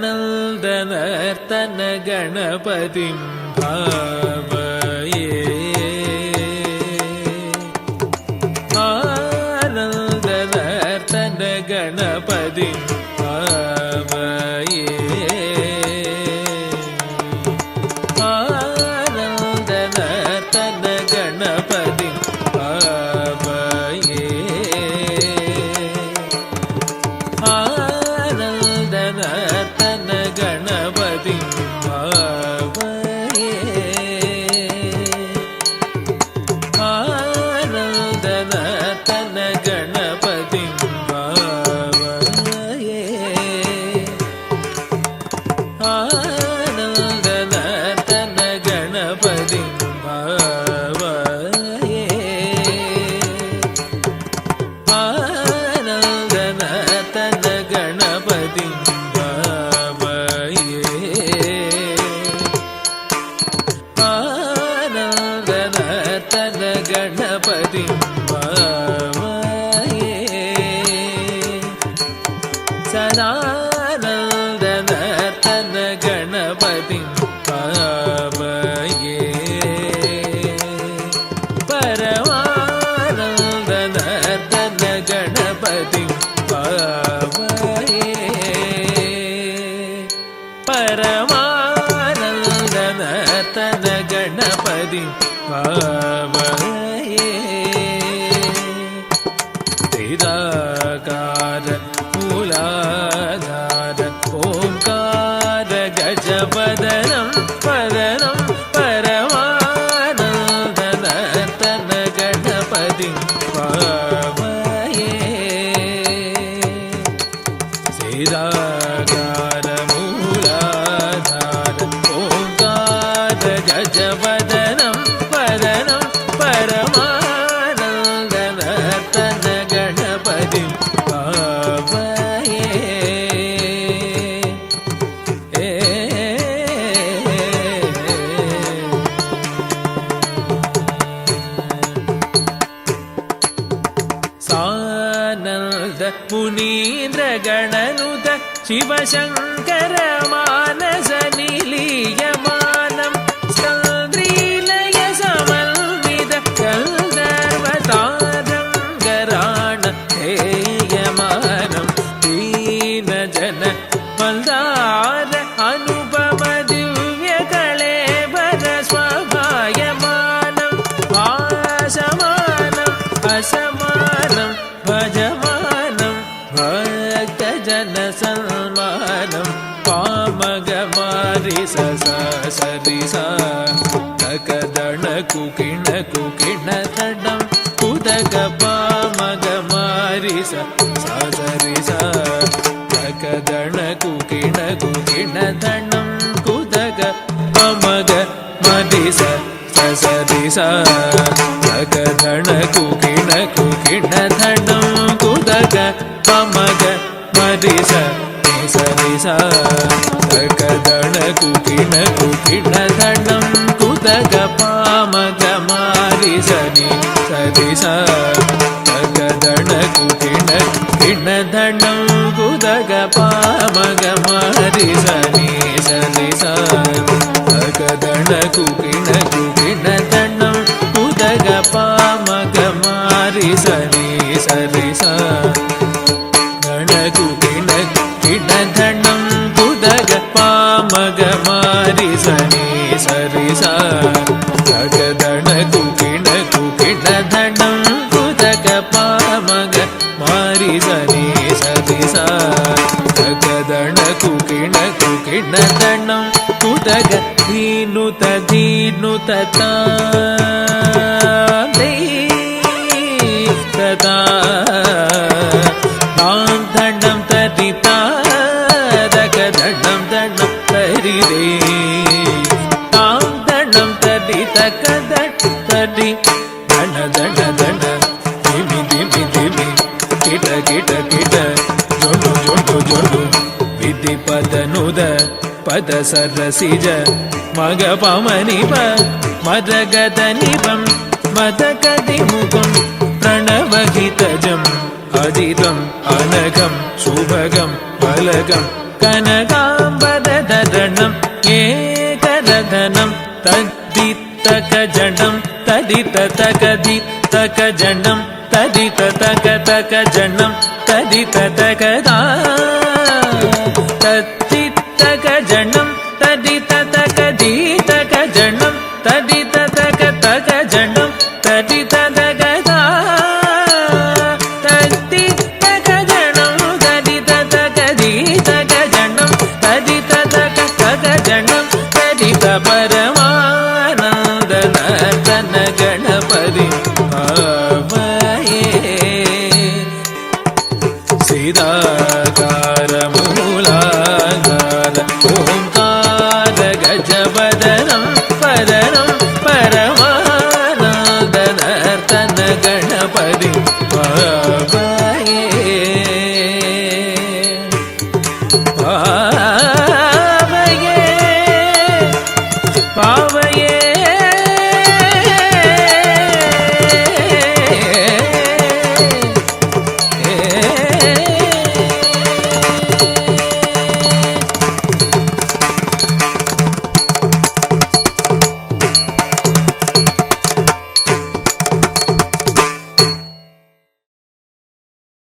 ಆನಂದನರ್ತನ ಗಣಪತಿಂ ಭಾವಯೇ ಆನಂದನರ್ತನ ಗಣಪತಿಂ ಭಾವಯೇ ಆನಂದನರ್ತನ ಗಣಪತಿಂ ಭಾವಯೇ ಆನಂದನರ್ತನ ಗಣಪತಿಂ ಭಾವಯೇ ಆನಂದನರ್ತನ ಗಣಪತಿಂ ಭಾವಯೇ ಆನಂದನರ್ತನ ಗಣಪತಿಂ ಭಾವಯೇ ಆನಂದನರ್ತನ ಗಣಪತಿಂ ಭಾವಯೇ ಆನಂದನರ್ತನ ಗಣಪತಿಂ ಭಾವಯೇ ಸದಾನಂದನರ್ತನ ಗಣಪತಿಂ ಭಾವಯೇ ಪರಮಾನಂದನರ್ತನ ಗಣಪತಿಂ ಭಾವಯೇ ಪರಮಾನಂದನರ್ತನ ಗಣಪತಿಂ ಭಾವಯೇ ನಿರಾಕಾರ ಮೂಲಾಧಾರ ಓಂಕಾರ ಗಜಪದನಂ ಪದನಂ ಪರಮಾನಂದನರ್ತನ ಗಣಪತಿಂ ಭಾವಯೇ ನಿರಾಕಾರ ಮೂಲಾಧಾರ ಓಂಕಾರ ಗಜಪದನಂ ಪದನಂ ಪರಮಾನಂದನರ್ತನ ಗಣಪತಿಂ ಭಾವಯೇ ಸಾನಂದ ಮುನೀಂದ್ರ ಗಣನುತ ಶಿವಶಂಕರ ಮಾನಸ ನಿಲೀಯಮಾನಂ ಸ್ಕಂದ್ರೀಲಯ ಸಮನ್ವಿತ ಗಂಧರ್ವತಾರಂಗರಾಣ ಧ್ಯೇಯಮಾನಂ ದೀನ ಜನ ಮಂದಾರ ಅನುಪಮ ದಿವ್ಯ ಕಳೇಬರ ಸ್ವಭಾಯಮಾನಂ ಭಾಸಮಾನಂ ಅಸಮಾನಂ ಭಜಮಾನಂ ಭಕ್ತಜನ ಸನ್ಮಾನಂ ಪಾಮಗಮಾರಿ ಸರಿ ತಕದಣ ಕುಕಿಣ ಕುಕಿಣ ತಡಂ ಕುದಕ ಪಾಮಗಮಾರಿ ಸರಿ ತಕದಣ ಕುಕಿಣ ಕುಕಿಣ ತಡಂ ಕುದಕ ಪಾಮಗ ಮರಿ ಸರಿ ತಕದಣ ಕುಕಿಣ ಕುಕಿಣ ತಡಂ ಕುದಕ ಪಾಮಗ ಮರಿ ಸರಿ ತಕದಣ ಕುಕಿಣ ಕುಕಿಣ ತಡಂ ಕುದಕ ಪಾಮಗ ಮಾರಿ ಸರಿ ತಕದಣ ಕುಕಿಣ ಕಿಣ ತಡಂ ಕುದಕ ಪಾಮಗ ಮಾರಿ ಸರಿ ತಕದಣ ಕುಕಿಣ ಕುಕಿಣ ತಡಂ ಕುದಕ ಪಾಮಗ ಮಾರಿ ಸರಿ ಗಣ ಕುಕಿಣ ಕಿಣ ತಡಂ ಕುದಕ ಪಾಮಗ ಮಾರಿ ಸರಿ ತಕದಣ ಕುಕಿಣ ಕುಕಿಣ ತಡಂ ಕುದಕ ಪಾಮಗ ಮಾರಿ ಸರಿ ತಕದಣ ಕುಕಿಣ ಕುಕಿಣ ತಡಂ ಕುದಕ ಧೀನುತ ತತಾ ದಂಡಂ ತರಿತಾ ದಕದಂಡಂ ದಂಡಂ ತರಿರೇ ದಂಡಂ ತರಿತ ಕದಡಿ ದಂಡ ದಂಡ ದಂಡ ದಿಮಿ ದಿಮಿ ದಿಮಿ ಕಿಟ ಕಿಟ ಕಿಟ ಜೊಂಡು ಜೊಂಡು ಜೊಂಡು ವಿಧಿ ಪದನುದ ಪದ ಸರಸಿಜ ಮಗ ಪಮನಿಪ ಮದಗದ ನಿಪಂ ಮದಗದಿ ಮುಖಂ ಪ್ರಣವಹಿತಜಂ ಅಜಿತಂ ಅನಘಂ ಶುಭಗಂ ಬಲಗಂ கனகாம்பரதரணம் ஏகரதனம் ததித்தகஜனம் ததிததகதிதகஜனம் ததிததகதகஜனம் ததிததகதா ததித்தகஜனம் ததிததகதிதகஜனம் ததிததகதகஜனம் ததிததகதா ததிதகஜனம் ததிததகதிதகஜனம் ததிததகதகஜனம் ததித பரமானந்தன கணபதி சிதாகார மூலாகார ஓங்கார கஜபதனம் பதனம் பரமானந்தன கணபதி பாபாயே